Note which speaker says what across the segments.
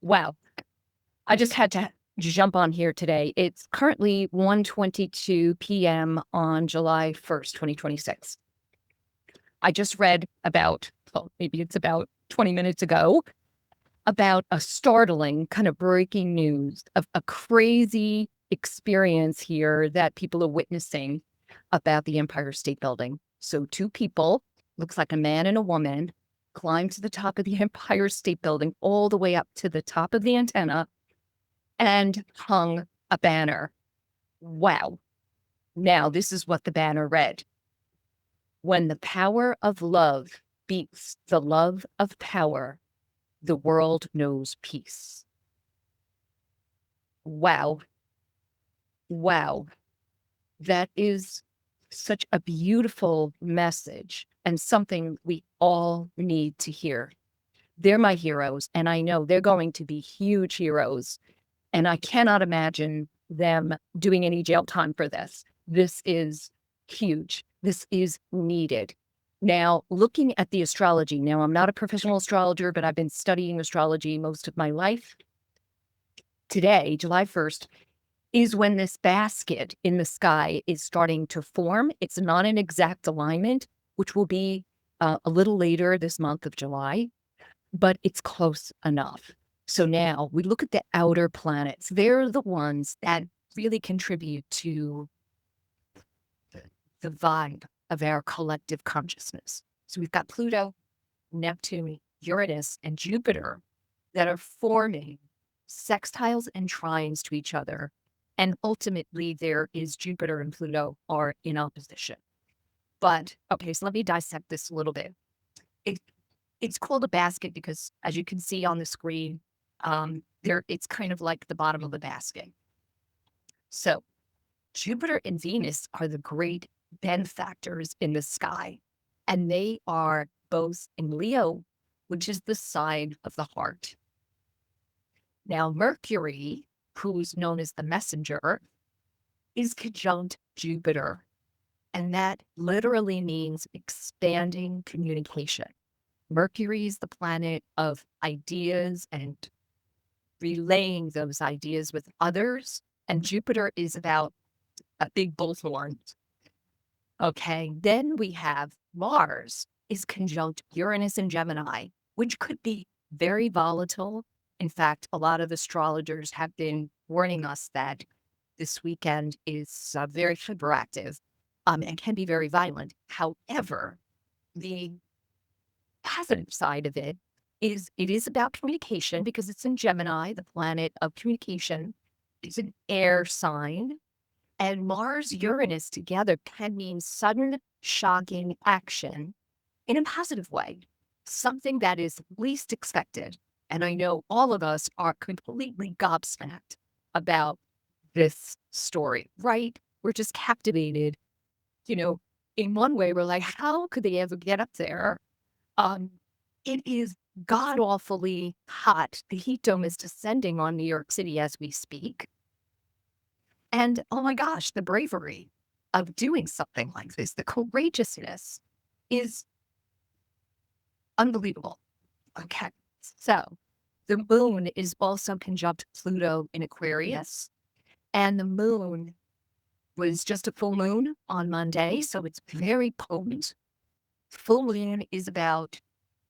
Speaker 1: Wow. I just had to jump on here today. It's currently 1:22 p.m. on July 1st, 2026. I just read about, well, maybe it's about 20 minutes ago, about a startling kind of breaking news of a crazy experience here that people are witnessing about the Empire State Building. So two people, looks like a man and a woman, climbed to the top of the Empire State Building all the way up to the top of the antenna and hung a banner. Wow. Now, this is what the banner read. When the power of love beats the love of power, the world knows peace. Wow. Wow. That is such a beautiful message and something we all need to hear. They're my heroes, and I know they're going to be huge heroes. And I cannot imagine them doing any jail time for this. This is huge. This is needed. Now, looking at the astrology, now I'm not a professional astrologer, but I've been studying astrology most of my life. Today, July 1st, is when this basket in the sky is starting to form. It's not an exact alignment, which will be a little later this month of July, but it's close enough. So now we look at the outer planets. They're the ones that really contribute to the vibe of our collective consciousness. So we've got Pluto, Neptune, Uranus, and Jupiter that are forming sextiles and trines to each other. And ultimately, there is Jupiter and Pluto are in opposition. But, okay, so let me dissect this a little bit. It's called a basket because, as you can see on the screen, it's kind of like the bottom of the basket. So Jupiter and Venus are the great benefactors in the sky, and they are both in Leo, which is the sign of the heart. Now, Mercury, who's known as the messenger, is conjunct Jupiter, and that literally means expanding communication. Mercury is the planet of ideas and relaying those ideas with others, and Jupiter is about a big bullhorn. Okay, then we have Mars is conjunct Uranus and Gemini, which could be very volatile. In fact, a lot of astrologers have been warning us that this weekend is very hyperactive and can be very violent. However, the positive side of it is about communication because it's in Gemini, the planet of communication. It's an air sign. And Mars Uranus together can mean sudden, shocking action in a positive way, something that is least expected. And I know all of us are completely gobsmacked about this story, right? We're just captivated. In one way, we're like, how could they ever get up there? It is god awfully hot. The heat dome is descending on New York City as we speak. And oh my gosh, the bravery of doing something like this, the courageousness is unbelievable. Okay. So the moon is also conjunct Pluto in Aquarius, and the moon was just a full moon on Monday. So it's very potent. Full moon is about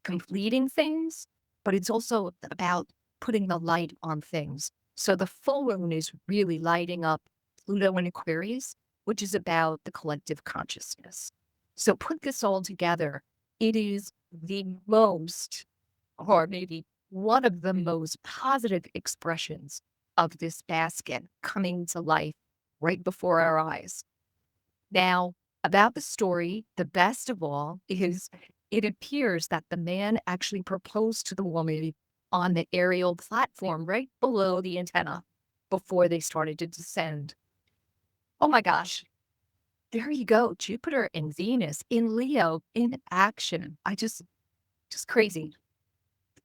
Speaker 1: completing things, but it's also about putting the light on things. So the full moon is really lighting up Pluto in Aquarius, which is about the collective consciousness. So put this all together, it is the most, or maybe one of the most positive expressions of this basket coming to life right before our eyes. Now, about the story, the best of all is it appears that the man actually proposed to the woman on the aerial platform right below the antenna before they started to descend. Oh my gosh. There you go. Jupiter and Venus in Leo in action. Just crazy.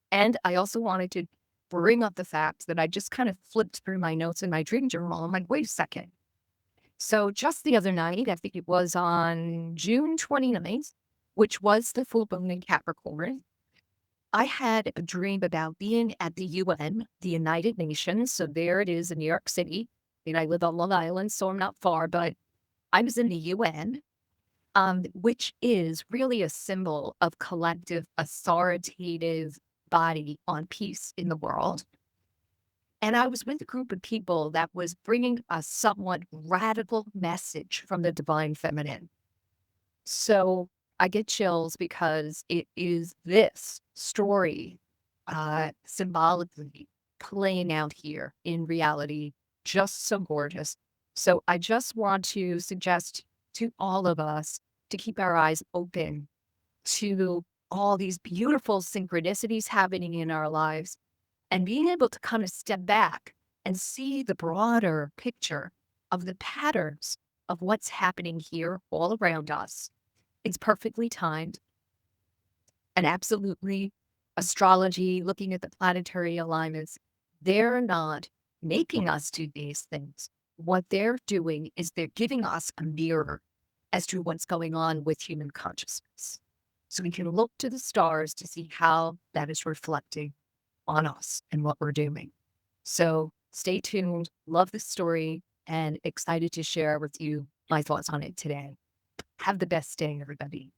Speaker 1: And I also wanted to bring up the fact that I just kind of flipped through my notes in my dream journal. I'm like, wait a second. So just the other night, I think it was on June 29th, which was the full moon in Capricorn, I had a dream about being at the UN, the United Nations. So there it is in New York City. I live on Long Island, so I'm not far, but I was in the UN, which is really a symbol of collective authoritative body on peace in the world. And I was with a group of people that was bringing a somewhat radical message from the divine feminine. So I get chills because it is this story symbolically playing out here in reality, just so gorgeous. So I just want to suggest to all of us to keep our eyes open to all these beautiful synchronicities happening in our lives and being able to kind of step back and see the broader picture of the patterns of what's happening here all around us. It's perfectly timed, and absolutely astrology, looking at the planetary alignments, they're not making us do these things. What they're doing is they're giving us a mirror as to what's going on with human consciousness. So we can look to the stars to see how that is reflecting on us and what we're doing. So stay tuned. Love this story and excited to share with you my thoughts on it today. Have the best day, everybody.